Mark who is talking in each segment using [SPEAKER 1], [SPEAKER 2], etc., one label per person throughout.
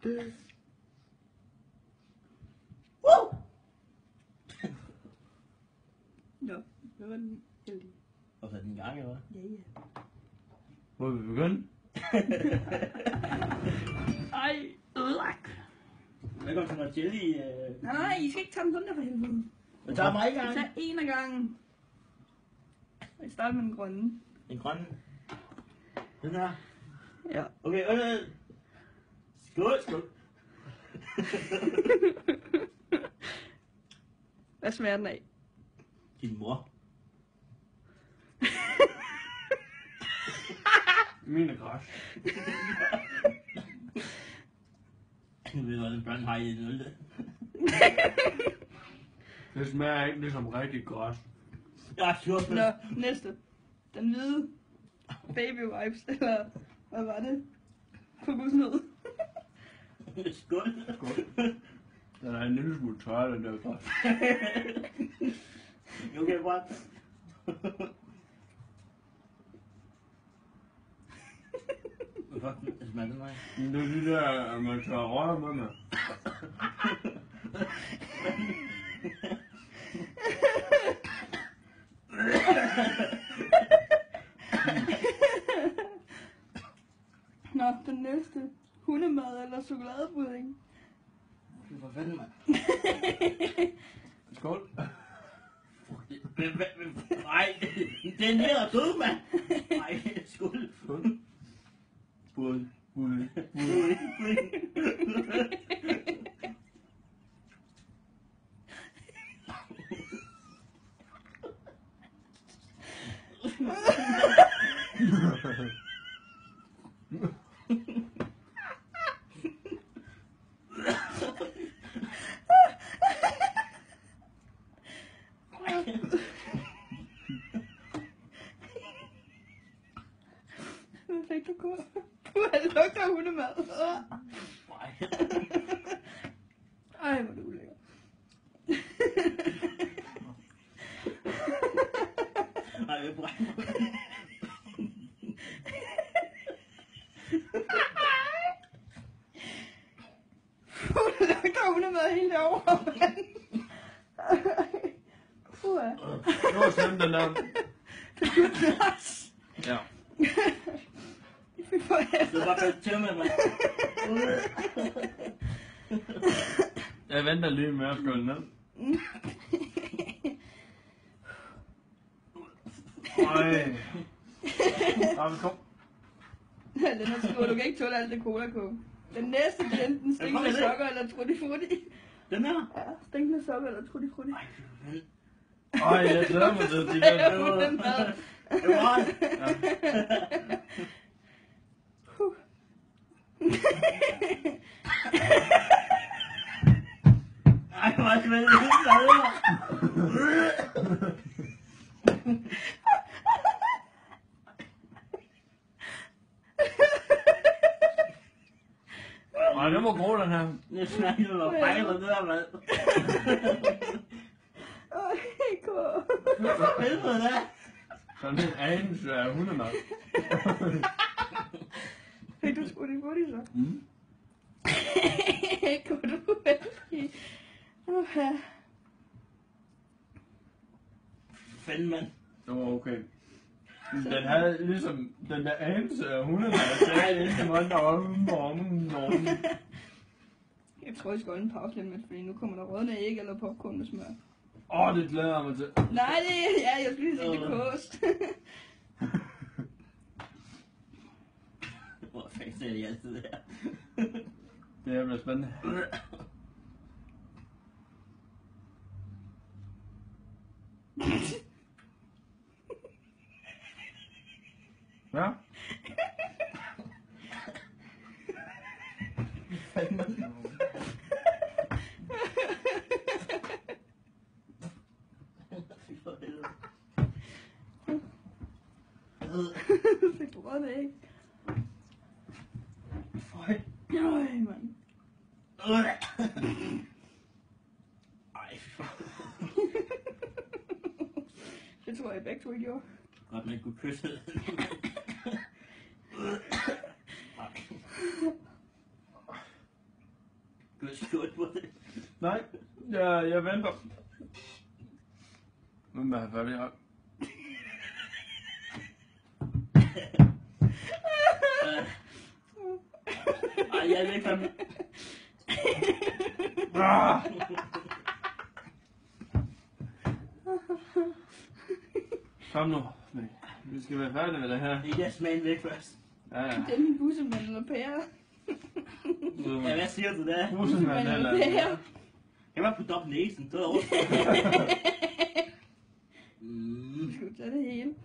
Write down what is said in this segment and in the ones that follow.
[SPEAKER 1] Nå, det var den heldige.
[SPEAKER 2] Og så den gang, eller hvad?
[SPEAKER 1] Ja, ja.
[SPEAKER 3] Hvor vil vi begynde?
[SPEAKER 1] Ej, ødelagt.
[SPEAKER 2] Velkommen til noget jelly.
[SPEAKER 1] Nej, I skal ikke tage den sådan der for helvede.
[SPEAKER 2] Men tager mig ikke gang.
[SPEAKER 1] Tag en af gangen. Og I starter med den grønne.
[SPEAKER 2] En grøn. Den her.
[SPEAKER 1] Ja.
[SPEAKER 2] Okay, skål, skål.
[SPEAKER 1] Hvad smager den af?
[SPEAKER 2] Din mor.
[SPEAKER 3] Min er græs.
[SPEAKER 2] Du ved, hvordan børn har i en øl.
[SPEAKER 3] Det smager ikke ligesom rigtig græs.
[SPEAKER 2] Ja, sure.
[SPEAKER 1] Nå, næste. Den hvide. Baby wipes, eller hvad var det? Kokosnød.
[SPEAKER 2] Skål.
[SPEAKER 3] Skål. Den er en lille smule tør, den der græs.
[SPEAKER 2] Okay, bare. Hvorfor smager det mig?
[SPEAKER 3] Det er de der, man tager røg med mig.
[SPEAKER 1] Nå, den næste. Hundemad eller chokoladepudding.
[SPEAKER 2] Hvad fanden, mand?
[SPEAKER 3] Skål.
[SPEAKER 2] Nej, den her er død, mand. Nej, skål.
[SPEAKER 3] Skål.
[SPEAKER 2] Bud.
[SPEAKER 3] Bud.
[SPEAKER 1] Hvad fik du på? Det lugter hundemad. Ej, hvor er det ulækkert.
[SPEAKER 2] Nej, jeg brænder.
[SPEAKER 1] Det lugter hundemad helt over, mand.
[SPEAKER 3] Det var slemt, den der.
[SPEAKER 1] Det er godt glas.
[SPEAKER 3] Ja.
[SPEAKER 1] Fy for helvede.
[SPEAKER 2] Det var bare tømme, mand.
[SPEAKER 3] Jeg venter lige med at skåle ned. Ej. Kom.
[SPEAKER 1] Ja, den er stor. Du kan ikke tåle alt det cola coke. Den næste, det er enten stinkende sokker eller trutti frutti.
[SPEAKER 2] Den her?
[SPEAKER 1] Ja, stinkende sokker eller trutti frutti.
[SPEAKER 3] Ej, jeg glæder mig til at sige det.
[SPEAKER 1] Hundemad.
[SPEAKER 2] Det var det. Ej, hvor er det vel helt lavet.
[SPEAKER 3] Ej, den var god, den her.
[SPEAKER 2] Det snakker jo om fejler, det der, mand. Hvad helvede det er?
[SPEAKER 3] Sådan en anelse af hundemad.
[SPEAKER 1] Fik du sgu det hurtigt så?
[SPEAKER 3] Mm.
[SPEAKER 1] Kunne du heldig? Okay.
[SPEAKER 2] Fanden, mand.
[SPEAKER 3] Det var okay. Den havde ligesom den der anelse af hundemad. Det er ikke meget om.
[SPEAKER 1] Jeg tror, jeg skal holde en pause lidt med, fordi nu kommer der rådne æg eller popcorn med smør.
[SPEAKER 3] Det glæder jeg mig til.
[SPEAKER 1] Nej, jeg skulle lige sige det kost.
[SPEAKER 2] Hvor fanden ser de altid det her?
[SPEAKER 3] Det bliver spændende. Ja.
[SPEAKER 1] Fik du rådne æg?
[SPEAKER 2] Føj.
[SPEAKER 1] Nøj, mand.
[SPEAKER 2] Ej,
[SPEAKER 1] Det tror jeg begge to ikke gjorde.
[SPEAKER 2] godt man kunne kysse det. skål på det.
[SPEAKER 3] Nej, jeg venter. Nu må jeg have fat i her.
[SPEAKER 2] Ej, jeg er væk fra mig.
[SPEAKER 3] Kom nu. Vi skal være færdige med det her.
[SPEAKER 2] Det er smagen væk først.
[SPEAKER 3] Ja, ja.
[SPEAKER 1] Det er min bussemand eller pære.
[SPEAKER 2] Ja, hvad siger du der?
[SPEAKER 3] Bussemand eller...
[SPEAKER 1] pære.
[SPEAKER 2] Jeg var putte op næsen, så er det over.
[SPEAKER 1] Du skal tage det hele.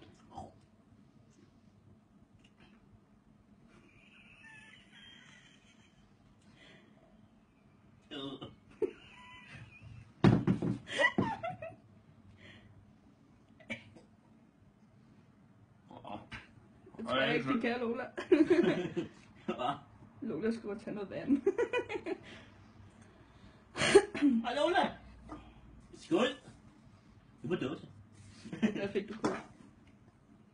[SPEAKER 1] Jeg tror ikke, de kan Lola. Lola skulle tage noget vand.
[SPEAKER 2] Hej Lola! Skål! Du var dåse.
[SPEAKER 1] Hvad fik du på?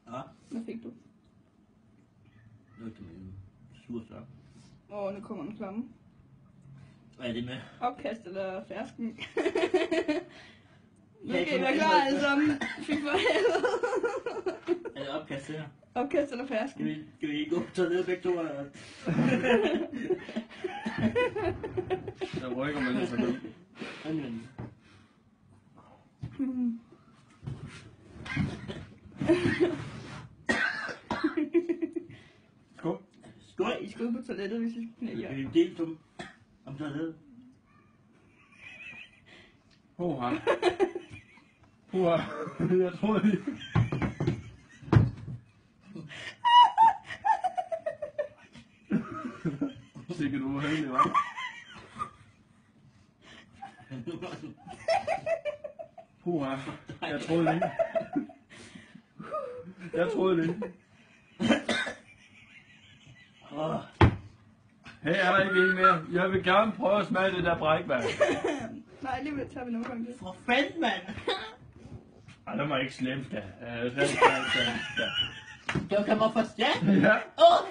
[SPEAKER 2] Ja,
[SPEAKER 1] Hvad fik du?
[SPEAKER 2] nu kan man sur så.
[SPEAKER 1] Nu kommer en klamme.
[SPEAKER 2] Hvad er det med?
[SPEAKER 1] Opkast eller fersken? Nu
[SPEAKER 2] Ja,
[SPEAKER 1] skal I være klar alle sammen. Fy for helvede.
[SPEAKER 2] Er det opkast her?
[SPEAKER 1] Opkast eller fersken?
[SPEAKER 2] Skal vi gå så ned begge to? Eller?
[SPEAKER 3] Jeg rykker mig lidt så godt. Skål.
[SPEAKER 2] Skål!
[SPEAKER 1] I skal ud på toilettet, hvis I skal knække jer.
[SPEAKER 2] Vi dele om toilettet.
[SPEAKER 3] Puha. Jeg troede lige... Sikkert du uheldig, hva'? Puha. Jeg troede lige. Jeg troede lige. Hey, er der ikke en mere? Jeg vil gerne prøve at smage det der brækvand.
[SPEAKER 1] Nej, alligevel tager vi nogle gange det.
[SPEAKER 2] For fanden, mand!
[SPEAKER 3] Ej, det var ikke slemt, da.
[SPEAKER 2] Du kan mig forstå?
[SPEAKER 3] Ja.
[SPEAKER 2] Kom!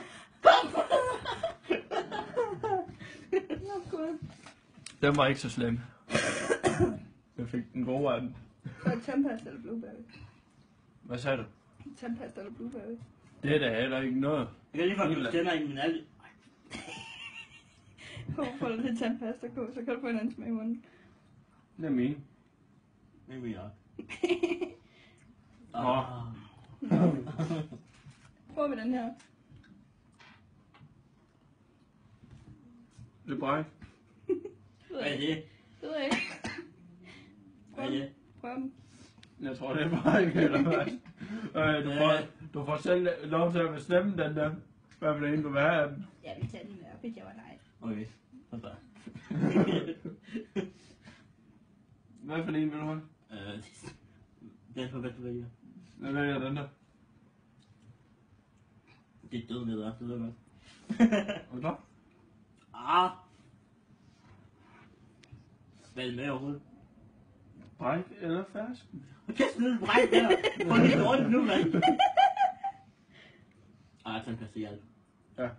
[SPEAKER 3] Den var ikke så slem. Jeg fik den gode af den.
[SPEAKER 1] Så er det tandpasta eller blueberry?
[SPEAKER 3] Hvad sagde du?
[SPEAKER 1] Tandpasta eller blueberry?
[SPEAKER 3] Det er da heller ikke noget.
[SPEAKER 2] Jeg kan lige få en tænder i min alder.
[SPEAKER 1] Hvorfor er det tandpasta på, så kan du få en anden smag i munden.
[SPEAKER 3] Det er min.
[SPEAKER 2] Det er min også.
[SPEAKER 1] Prøv med den her.
[SPEAKER 3] Det er bræk.
[SPEAKER 2] Hvad er det?
[SPEAKER 1] Det ved jeg ikke.
[SPEAKER 2] Hvad er det?
[SPEAKER 1] Prøv den.
[SPEAKER 3] Jeg tror, det er bræk, eller hvad? Du får selv lov til at bestemme den der. Hvad for en du vil have af den.
[SPEAKER 1] Jeg vil tage den der, hvis jeg var dig.
[SPEAKER 2] Okay, så.
[SPEAKER 3] Hvad for en vil du have?
[SPEAKER 2] Den for hvad du vælger.
[SPEAKER 3] Jeg vælger den der.
[SPEAKER 2] Det er død ned der, det ved jeg godt.
[SPEAKER 3] Og så?
[SPEAKER 2] Hvad er det med overhovedet?
[SPEAKER 3] Bræk eller fersken?
[SPEAKER 2] Kæft ned, bræk der! Få det dårligt nu, mand! Tandpasta i alt.
[SPEAKER 3] Ja.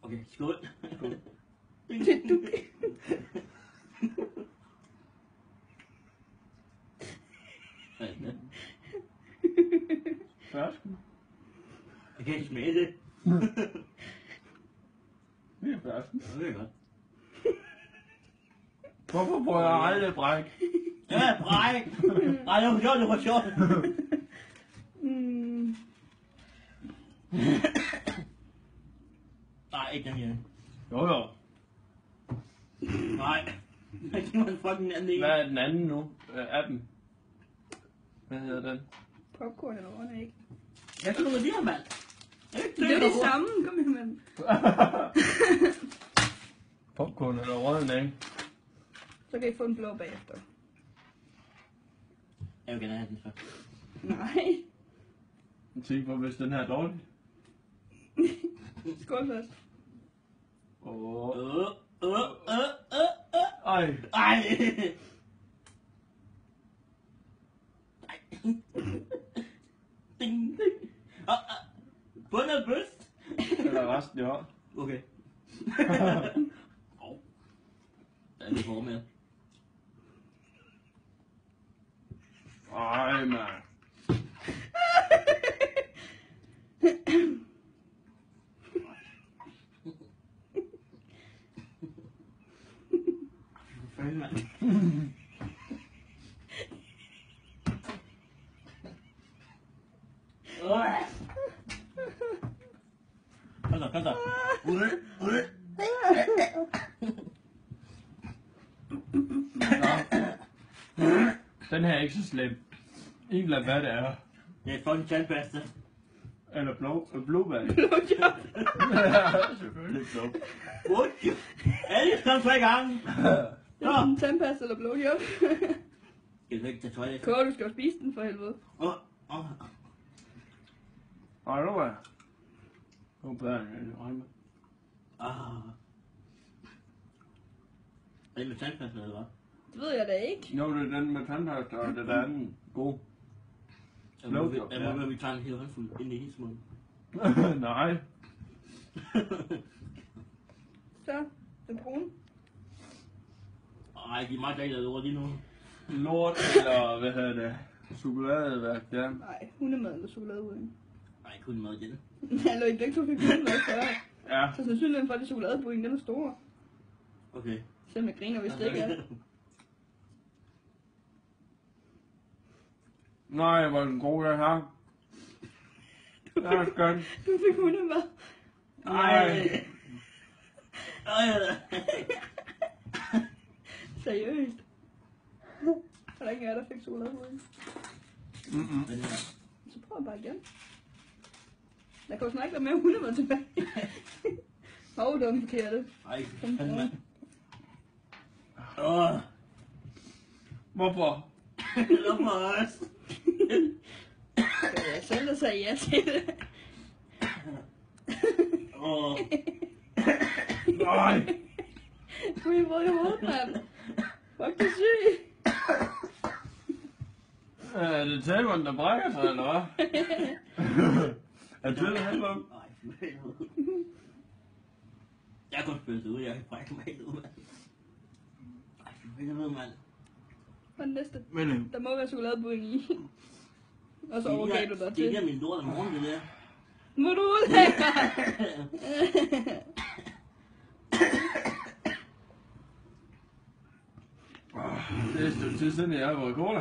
[SPEAKER 2] Okay, skål.
[SPEAKER 3] Skål.
[SPEAKER 1] Det er du.
[SPEAKER 2] Hvad er det med?
[SPEAKER 3] Fersken?
[SPEAKER 2] Jeg kan ikke smage det.
[SPEAKER 3] Det er fersken.
[SPEAKER 2] Det er godt.
[SPEAKER 3] Hvorfor bruger jeg aldrig bræk?
[SPEAKER 2] Ja, bræk! Ej, det var sjovt. Nej, ikke den her.
[SPEAKER 3] Jo.
[SPEAKER 2] Nej. Det var en fucking anden en.
[SPEAKER 3] Hvad er den anden nu? Af dem? Hvad hedder den?
[SPEAKER 1] Popcorn eller rådne æg.
[SPEAKER 2] Hvad skal du med det her, mand?
[SPEAKER 1] Det er det samme. Kom her, mand.
[SPEAKER 3] Popcorn eller rødden, ikke?
[SPEAKER 1] Så kan I få en blå bagefter.
[SPEAKER 2] Jeg vil gerne have den så.
[SPEAKER 1] Nej.
[SPEAKER 3] Tænk på, hvis den her er dårlig.
[SPEAKER 1] Skål først.
[SPEAKER 3] Ej.
[SPEAKER 2] Ej. Ding, ding. Bund og bøst.
[SPEAKER 3] Eller resten, ja.
[SPEAKER 2] Okay. Ja, det får med.
[SPEAKER 3] Ej, mand.
[SPEAKER 2] Fanden, mand. Kom så.
[SPEAKER 3] Den her er ikke så slem. Egentlig hvad det er.
[SPEAKER 2] Det er fucking tandpasta.
[SPEAKER 3] Eller blåbær.
[SPEAKER 1] Blowjob.
[SPEAKER 3] Ja, selvfølgelig blå.
[SPEAKER 2] Would you? Alle kom 3 gange.
[SPEAKER 1] Det er en tandpasta eller blowjob.
[SPEAKER 2] Skal du ikke tage tøj af?
[SPEAKER 1] Kåre, du skal jo spise den for helvede.
[SPEAKER 3] Ej, nu er nu er børnene i rømme.
[SPEAKER 2] Er det med tandpasta eller hvad?
[SPEAKER 1] Det ved jeg da ikke.
[SPEAKER 3] Jo, det er den med tandpasta, og det er den god.
[SPEAKER 2] Jeg må være, vi tager en hel håndfuld ind i hendes mund.
[SPEAKER 3] Nej.
[SPEAKER 1] Så, den brune.
[SPEAKER 2] Ej, de er meget dejlige over lige nu.
[SPEAKER 3] Lort eller hvad hedder det? Chokoladeværk der.
[SPEAKER 1] Nej, hundemad eller chokoladepudding.
[SPEAKER 2] Nej, kun mad igen.
[SPEAKER 1] Jeg lå ikke begge to fik hundemad før.
[SPEAKER 3] Ja.
[SPEAKER 1] Så sandsynligheden for, at det chokoladepudding, den er stor.
[SPEAKER 2] Okay.
[SPEAKER 1] Selvom jeg griner, hvis det ikke er.
[SPEAKER 3] Nej, hvor er den god, jeg har. Det er skønt.
[SPEAKER 1] Du fik hundemad.
[SPEAKER 3] Nej.
[SPEAKER 1] Seriøst. Der er ikke af, der fik chokoladepudding.
[SPEAKER 2] Den her.
[SPEAKER 1] Så prøv bare igen. Der kan jo snart ikke være mere hundemad tilbage. Hov, det var den forkerte.
[SPEAKER 2] Ej,
[SPEAKER 1] Den
[SPEAKER 2] fanden
[SPEAKER 1] brune.
[SPEAKER 2] mand.
[SPEAKER 3] Hvorfor?
[SPEAKER 2] Lov mig også.
[SPEAKER 1] Det var jeg selv, der sagde ja til det.
[SPEAKER 3] Nej.
[SPEAKER 1] Du er i våd i hovedet, mand. Fuck, du er syg.
[SPEAKER 3] Er det tæveren, der brækker sig, eller hvad? Er det det, han var?
[SPEAKER 2] Ej, for helvede. Jeg kan godt spille det ud, jeg kan brække mig helt ud, mand. Ej, for helvede, mand.
[SPEAKER 1] Hvad er den næste?
[SPEAKER 3] Men
[SPEAKER 1] Der må være chokoladepudding i. Og så overgav du dig
[SPEAKER 2] Det er
[SPEAKER 1] til.
[SPEAKER 2] ikke min lort om morgenen, det der.
[SPEAKER 1] Må du ud her?
[SPEAKER 3] det er et stykke tid siden, jeg har været cola.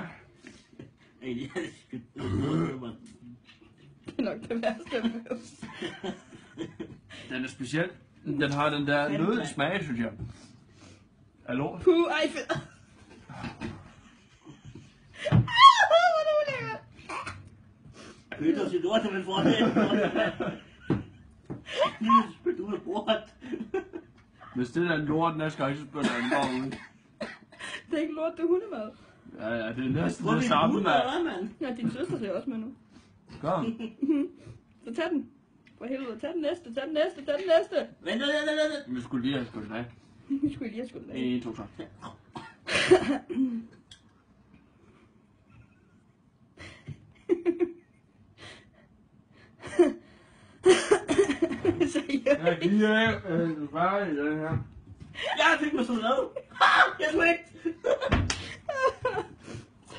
[SPEAKER 2] Ej, det er sgu noget, mand.
[SPEAKER 1] Det er nok det værste, jeg ved.
[SPEAKER 3] Den er speciel. Den har den der nøde smag, synes jeg. Hallo?
[SPEAKER 1] Puh, ej fedt. Hvor er det ulækkert.
[SPEAKER 2] Køter sit lort, man får det. Lige spyt ud af bordet.
[SPEAKER 3] Hvis det er en lort næste gang, så spiller den bare ud.
[SPEAKER 1] Det er ikke lort, det er hundemad.
[SPEAKER 3] Ja, det er næsten
[SPEAKER 2] Hvor er
[SPEAKER 3] det
[SPEAKER 2] min
[SPEAKER 3] samme,
[SPEAKER 2] hund,
[SPEAKER 3] mand.
[SPEAKER 2] eller hvad, mand?
[SPEAKER 1] Ja, din søster ser også med nu.
[SPEAKER 3] Kom.
[SPEAKER 1] Så tag den. For helvede, tag den næste, tag den næste, tag den næste.
[SPEAKER 2] Vent.
[SPEAKER 3] Vi skulle lige have skudt af.
[SPEAKER 1] Vi skulle lige have skudt af.
[SPEAKER 3] 1, 2, 3.
[SPEAKER 1] Seriøst.
[SPEAKER 3] Jeg giver bare i den her.
[SPEAKER 2] Jeg fik mig chokolade. Jeg smægt.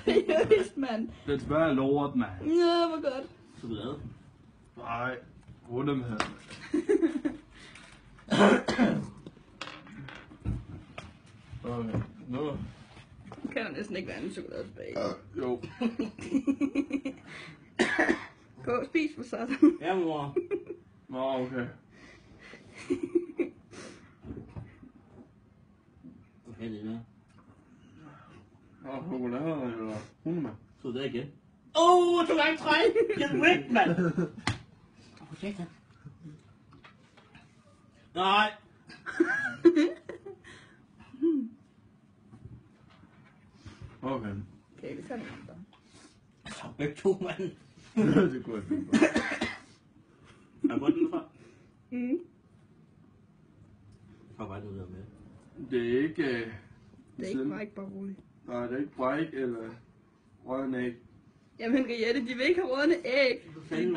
[SPEAKER 1] Seriøst, mand.
[SPEAKER 3] Det smager lort, mand.
[SPEAKER 1] Ja, hvor godt.
[SPEAKER 2] Chokolade.
[SPEAKER 3] Nej, runde med. Okay, nu.
[SPEAKER 1] Nu kan der næsten ikke være en chokolade tilbage.
[SPEAKER 3] Jo.
[SPEAKER 1] Gå, spis for satan.
[SPEAKER 2] Ja, mor.
[SPEAKER 3] Nå, okay.
[SPEAKER 2] Okay, det er der.
[SPEAKER 3] Og chokolade eller hundemad.
[SPEAKER 2] Så det igen. 2 gange 3. Jeg er væk, mand. Hvor satan. Nej.
[SPEAKER 3] Okay.
[SPEAKER 1] Okay, vi tager den andre.
[SPEAKER 2] Så begge 2, mand.
[SPEAKER 3] Det kunne jeg finde på.
[SPEAKER 2] Har du fået den fra? Hvor var det nu der med?
[SPEAKER 3] Det er ikke...
[SPEAKER 1] Det er ikke mig, bare roligt.
[SPEAKER 3] Nej, det er ikke bræk eller rødden æg.
[SPEAKER 1] Jamen Riette, de vil ikke have rådne æg.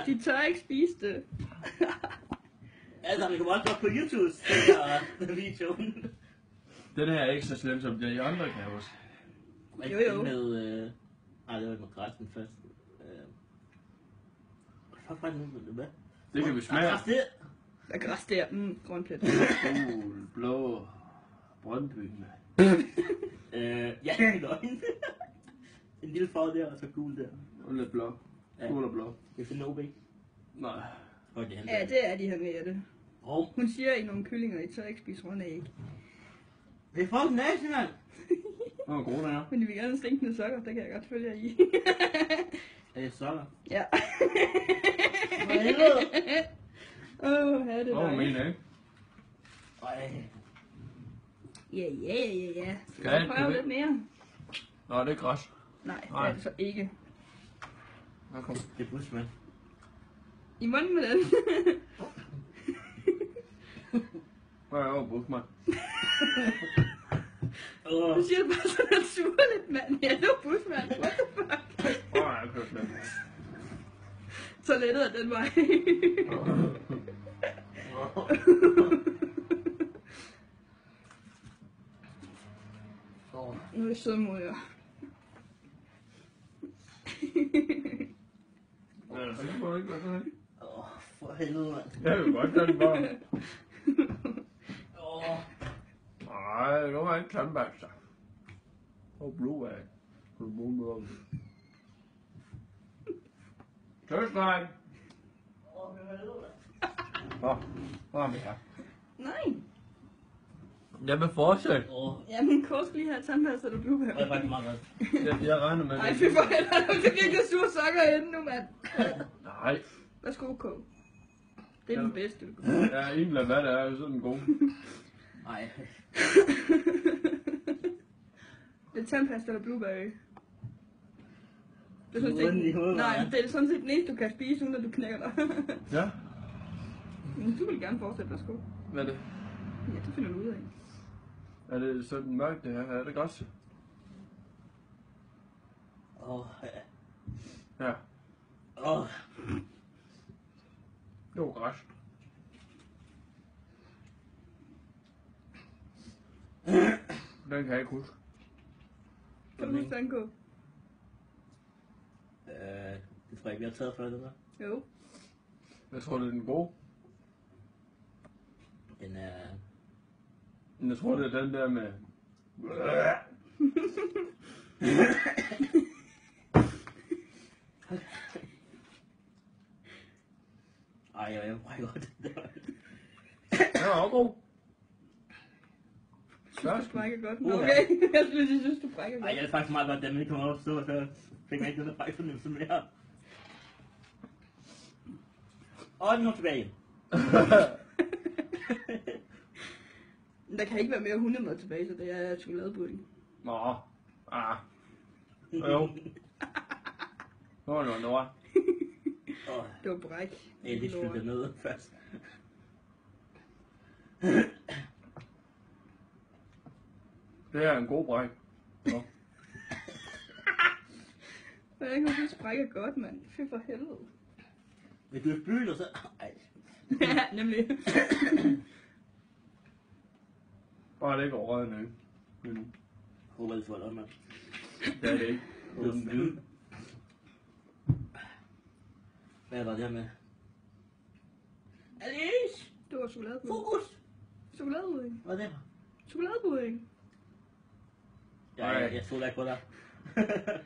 [SPEAKER 1] De tør ikke spise det.
[SPEAKER 2] Altså, vi kan også godt på YouTube se videoen.
[SPEAKER 3] Den her er ikke så slem som de andre, kan jeg huske.
[SPEAKER 1] Jo, jo.
[SPEAKER 2] Med, nej, det var med græsken først. Hvad fanden er det med?
[SPEAKER 3] Det kan vi smage.
[SPEAKER 2] Græs det?
[SPEAKER 1] Der er græs der. Grønplet.
[SPEAKER 3] Gul, blå, Brøndby.
[SPEAKER 2] Ja, det er løgn. En lille farve der, og så gul der.
[SPEAKER 3] Og lidt blå. Gul og blå.
[SPEAKER 2] Det er sådan OB.
[SPEAKER 3] Nej.
[SPEAKER 1] Ja, det er de her med det.
[SPEAKER 2] Rom.
[SPEAKER 1] Hun siger i nogle kyllinger, I tør ikke spise runde æg.
[SPEAKER 2] Det er folk næse, mand.
[SPEAKER 3] Hvor gode der er.
[SPEAKER 1] Men de vil gerne stinkende sokker, det kan jeg godt følge jer i.
[SPEAKER 2] Er det sokker?
[SPEAKER 1] Ja.
[SPEAKER 2] Hvad helvede?
[SPEAKER 1] Ja, det er
[SPEAKER 3] Hvor
[SPEAKER 1] dejligt.
[SPEAKER 3] mener jeg?
[SPEAKER 2] Ej.
[SPEAKER 1] Ja. Skal
[SPEAKER 3] Skal
[SPEAKER 1] vi prøve
[SPEAKER 3] det?
[SPEAKER 1] lidt mere?
[SPEAKER 3] Nå, det er græs.
[SPEAKER 1] Nej, det
[SPEAKER 3] Nej.
[SPEAKER 1] er det så ikke.
[SPEAKER 3] Hvad kom?
[SPEAKER 2] Det er Bushman.
[SPEAKER 1] I munden med den.
[SPEAKER 3] Hvad er over Bushman?
[SPEAKER 1] Du siger det bare så naturligt, mand. Ja, det var Bushman. What the fuck?
[SPEAKER 3] Jeg kører slet.
[SPEAKER 1] Så lettet af den vej. Nu er det søde mod jer.
[SPEAKER 3] Det må ikke være sådan.
[SPEAKER 2] For helvede, mand.
[SPEAKER 3] Jeg vil godt tage den bare. Nej, det var ikke tandbørster. Og blue af. Du må med om. Tøsdreng! Hvor er vi her?
[SPEAKER 1] Nej.
[SPEAKER 3] Jeg vil fortsætte.
[SPEAKER 1] Jamen, Kåre skal lige have tandpasta, du bliver.
[SPEAKER 2] Det er faktisk meget godt.
[SPEAKER 3] Jeg regner med
[SPEAKER 1] Ej, fy for helvede, du fik det sure sokker inde nu, mand.
[SPEAKER 3] Nej.
[SPEAKER 1] Værsgo, Kåre. Det er den bedste, du kan.
[SPEAKER 3] Jeg er egentlig hvad det er, sådan god.
[SPEAKER 2] Nej.
[SPEAKER 1] Det er tandpasta eller blueberry. Det er sådan
[SPEAKER 2] Uden i
[SPEAKER 1] set,
[SPEAKER 2] hovedet,
[SPEAKER 1] nej,
[SPEAKER 2] hva'?
[SPEAKER 1] det er sådan set den eneste, du kan spise, uden at du knækker dig.
[SPEAKER 3] Ja?
[SPEAKER 1] Men du vil gerne fortsætte, værsgo.
[SPEAKER 3] Hvad er det?
[SPEAKER 1] Ja, det finder du ud af.
[SPEAKER 3] Er det sådan mørkt det her? Er det godt? Ja. Det var græs. Den kan jeg ikke huske.
[SPEAKER 1] Kan du huske den, Kåre?
[SPEAKER 2] Det tror jeg ikke, vi har taget før, det der.
[SPEAKER 1] Jo.
[SPEAKER 3] Jeg tror, det er den gode.
[SPEAKER 2] Den er...
[SPEAKER 3] Men jeg tror, det er den der med...
[SPEAKER 2] Ej, jeg brækker godt den der.
[SPEAKER 3] Den er også god.
[SPEAKER 1] Jeg synes, du brækker godt. Nå, okay. Jeg synes, du brækker
[SPEAKER 2] Ej,
[SPEAKER 1] godt.
[SPEAKER 2] jeg er faktisk meget godt, da man ikke kommer op og stå, så fik man ikke den der bræk fornemmelse mere. Og nu tilbage.
[SPEAKER 1] Der kan ikke være mere hundemad tilbage, så det er chokoladepudding.
[SPEAKER 3] Nå. Jo. Det var noget lort.
[SPEAKER 1] Det var bræk.
[SPEAKER 2] Jeg er lige spillet ned først.
[SPEAKER 3] Det er en god bræk. Nå.
[SPEAKER 1] Hvordan kan du brække godt, mand? Fy for helvede.
[SPEAKER 2] Vil du i byen, og så... Ej.
[SPEAKER 1] Ja, nemlig.
[SPEAKER 3] Bare det ikke overrøget nu. Men
[SPEAKER 2] Håber, det får mand.
[SPEAKER 3] det er det ikke. Det er den hvide.
[SPEAKER 2] Hvad var det her med?
[SPEAKER 1] Alice! Det var chokoladepudding.
[SPEAKER 2] Fokus!
[SPEAKER 1] Chokoladepudding.
[SPEAKER 2] Hvad er det?
[SPEAKER 1] Chokoladepudding.
[SPEAKER 2] Jeg troede ikke på dig.
[SPEAKER 3] Det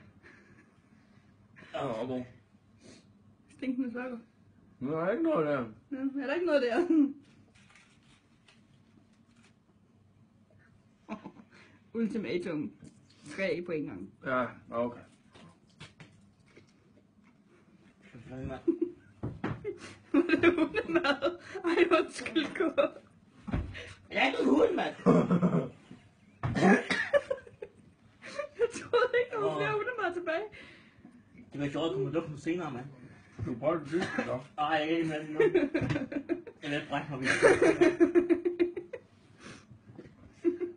[SPEAKER 3] var også god.
[SPEAKER 1] Stinkende sokker.
[SPEAKER 3] Men der er ikke noget der.
[SPEAKER 1] Ja, er der ikke noget der? Ultimatum. 3 på en gang.
[SPEAKER 3] Ja, okay.
[SPEAKER 1] Det er hundemad. Ej, undskyld, Kåre.
[SPEAKER 2] Jeg er ikke en hund, mand!
[SPEAKER 1] Jeg troede ikke, der var flere hundemad tilbage.
[SPEAKER 2] Det var sjovt at komme og lukke den senere, mand.
[SPEAKER 3] Du prøver det sidste, så.
[SPEAKER 2] Ej, jeg er ikke med den nu. Jeg vil brække mig videre.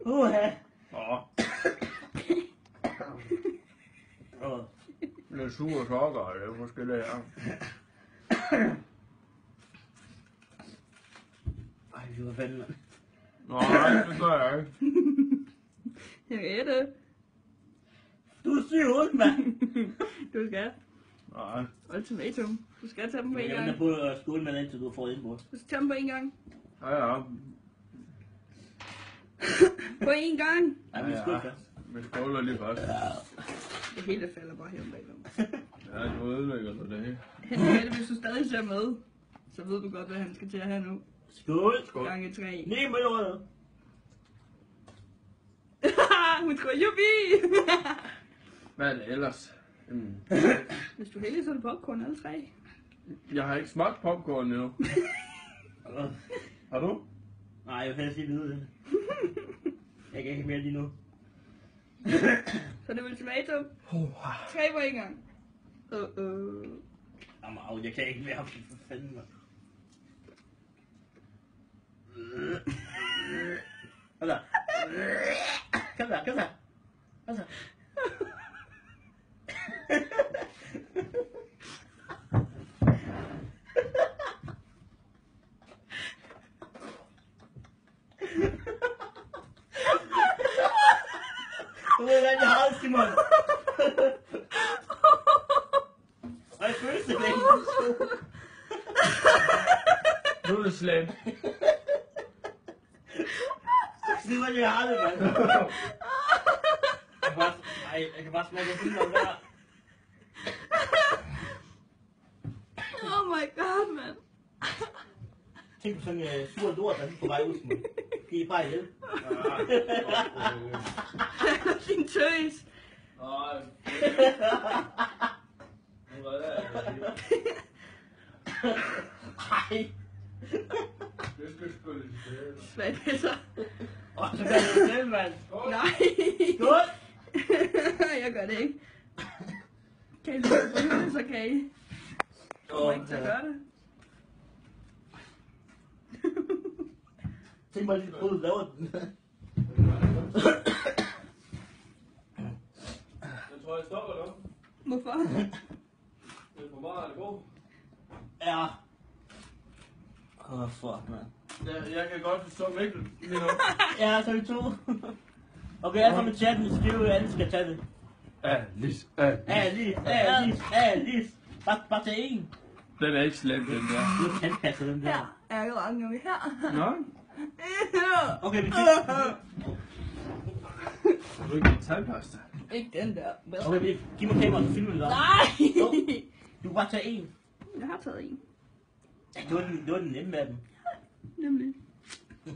[SPEAKER 2] Uha!
[SPEAKER 3] Åh. Lidt sure sokker, det er måske det her.
[SPEAKER 2] Ej, det var fanden, mand.
[SPEAKER 3] Nej, det gør jeg ikke.
[SPEAKER 1] Henriette.
[SPEAKER 2] Du er syg hoved, mand.
[SPEAKER 1] Du skal.
[SPEAKER 3] Nej.
[SPEAKER 1] Ultimatum. Du skal tage dem på en
[SPEAKER 2] Jeg
[SPEAKER 1] gang.
[SPEAKER 2] venter på at skåle med dig, indtil du får indbrud.
[SPEAKER 1] Du skal tage dem på en gang.
[SPEAKER 3] Ja.
[SPEAKER 1] På en gang.
[SPEAKER 2] Nej, vi skål først.
[SPEAKER 3] Vi skåler lige først.
[SPEAKER 1] Det hele falder bare her bagom.
[SPEAKER 3] Ja, du ødelægger du det hele.
[SPEAKER 1] Henriette, hvis du stadig ser med, så ved du godt, hvad han skal til at have nu.
[SPEAKER 2] Skål.
[SPEAKER 3] Skål.
[SPEAKER 1] Gange 3.
[SPEAKER 2] Nej, møllerød.
[SPEAKER 1] Hun skriver jubi!
[SPEAKER 3] Hvad er det ellers?
[SPEAKER 1] Hvis du er heldig, så er det popcorn alle 3.
[SPEAKER 3] Jeg har ikke smagt popcorn endnu. Har du?
[SPEAKER 2] Nej, jeg vil helst lige vide det. Jeg kan ikke mere lige nu.
[SPEAKER 1] Så det er ultimatum. 3 på en gang.
[SPEAKER 2] Jamen, jeg kan ikke mere. For fanden, mand. Kom der. Kom der, kom der. Kom der. Du ved, hvordan jeg har det, Simon. Og jeg føler det ikke.
[SPEAKER 3] Nu er det slemt.
[SPEAKER 2] Simon, jeg har det, mand. Jeg kan bare smage det hele om der.
[SPEAKER 1] Oh my god, man.
[SPEAKER 2] Tænk på sådan en sur lort, der er på vej ud, Simon. Det er bare ihjel.
[SPEAKER 1] Din tøs.
[SPEAKER 3] Nej. Nu er det.
[SPEAKER 2] Ej.
[SPEAKER 3] Det skal spille til.
[SPEAKER 1] Svagpæsser.
[SPEAKER 2] Og så gør jeg det selv, mand.
[SPEAKER 1] Nej.
[SPEAKER 2] Skål.
[SPEAKER 1] Jeg gør det ikke. Kan I lide det, så kan I. Jeg kommer ikke til at gøre det.
[SPEAKER 2] Tænk mig lige på, du laver den.
[SPEAKER 3] Jeg tror, jeg stopper nu.
[SPEAKER 1] Hvorfor?
[SPEAKER 3] Det er for meget af det gode.
[SPEAKER 2] Ja. Fuck, mand.
[SPEAKER 3] Jeg kan godt forstå Mikkel lige nu.
[SPEAKER 2] Ja, så er vi 2. Okay, alle sammen i chatten, skriv, at alle skal tage det.
[SPEAKER 3] Alice.
[SPEAKER 2] Alice. Bare tage en.
[SPEAKER 3] Den er ikke slem, den der.
[SPEAKER 2] Du kan kaste den der.
[SPEAKER 1] Her. Er jeg langt nu her?
[SPEAKER 3] Nå?
[SPEAKER 2] Okay, vi
[SPEAKER 3] Har du ikke en tandpasta?
[SPEAKER 1] Ikke den der.
[SPEAKER 2] Okay, giv mig kameraet, så filmer vi dig.
[SPEAKER 1] Nej!
[SPEAKER 2] Jo. Du kan bare tage en.
[SPEAKER 1] Jeg har taget en.
[SPEAKER 2] Ja, det var den nemme af dem.
[SPEAKER 1] Nemlig.
[SPEAKER 3] Du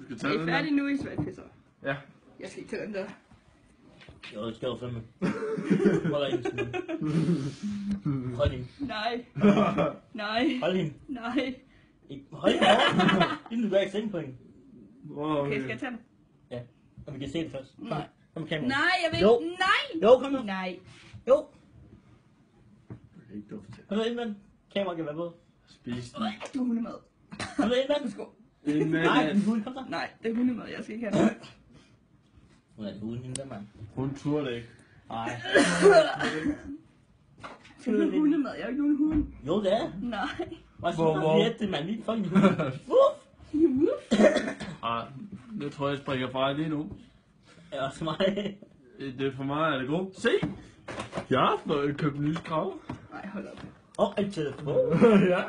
[SPEAKER 3] skal
[SPEAKER 1] Er
[SPEAKER 3] tage
[SPEAKER 1] I
[SPEAKER 3] den
[SPEAKER 1] færdige nu, I svagpæsser?
[SPEAKER 3] Ja.
[SPEAKER 1] Jeg skal ikke tage den der.
[SPEAKER 2] Jo, det skal du fandme. Hold ind, Simon. Hold hende.
[SPEAKER 1] Nej. Nej.
[SPEAKER 2] Hold hende.
[SPEAKER 1] Nej.
[SPEAKER 2] Hold hende over. Inden du gør eksamenspoint.
[SPEAKER 1] Okay, skal jeg tage den?
[SPEAKER 2] Ja, og vi kan se det først.
[SPEAKER 1] Nej.
[SPEAKER 2] Kom med kameraet.
[SPEAKER 1] Nej, jeg vil
[SPEAKER 2] Jo.
[SPEAKER 1] ikke. Nej!
[SPEAKER 2] Jo, kom nu.
[SPEAKER 1] Nej.
[SPEAKER 2] Jo.
[SPEAKER 3] Det er ikke duft til.
[SPEAKER 2] Kom nu ind, mand. Kameraet kan være på.
[SPEAKER 3] Spis den.
[SPEAKER 1] Du er hundemad.
[SPEAKER 2] Kom nu ind, mand.
[SPEAKER 1] Værsgo.
[SPEAKER 3] En
[SPEAKER 2] Nej,
[SPEAKER 3] mand.
[SPEAKER 2] den hund, kom så.
[SPEAKER 1] Nej, det er hundemad. Jeg skal ikke have det.
[SPEAKER 2] Hun er den huden, hende der, mand.
[SPEAKER 3] Hun turde ikke.
[SPEAKER 2] Nej.
[SPEAKER 1] Det er ikke hundemad. Jeg er ikke nogen hund.
[SPEAKER 2] Jo, det er.
[SPEAKER 1] Nej.
[SPEAKER 2] Hvad
[SPEAKER 3] Hvor?
[SPEAKER 2] så? Det er mand. Lige fucking hund. Wuff.
[SPEAKER 3] Ah, det tror jeg springer fra lige nu.
[SPEAKER 2] Ja, også mig.
[SPEAKER 3] Det er for mig, er det godt. Se! Jeg har fået købt en ny skrav.
[SPEAKER 1] Nej, hold op.
[SPEAKER 2] Og en telefon.
[SPEAKER 3] Ja.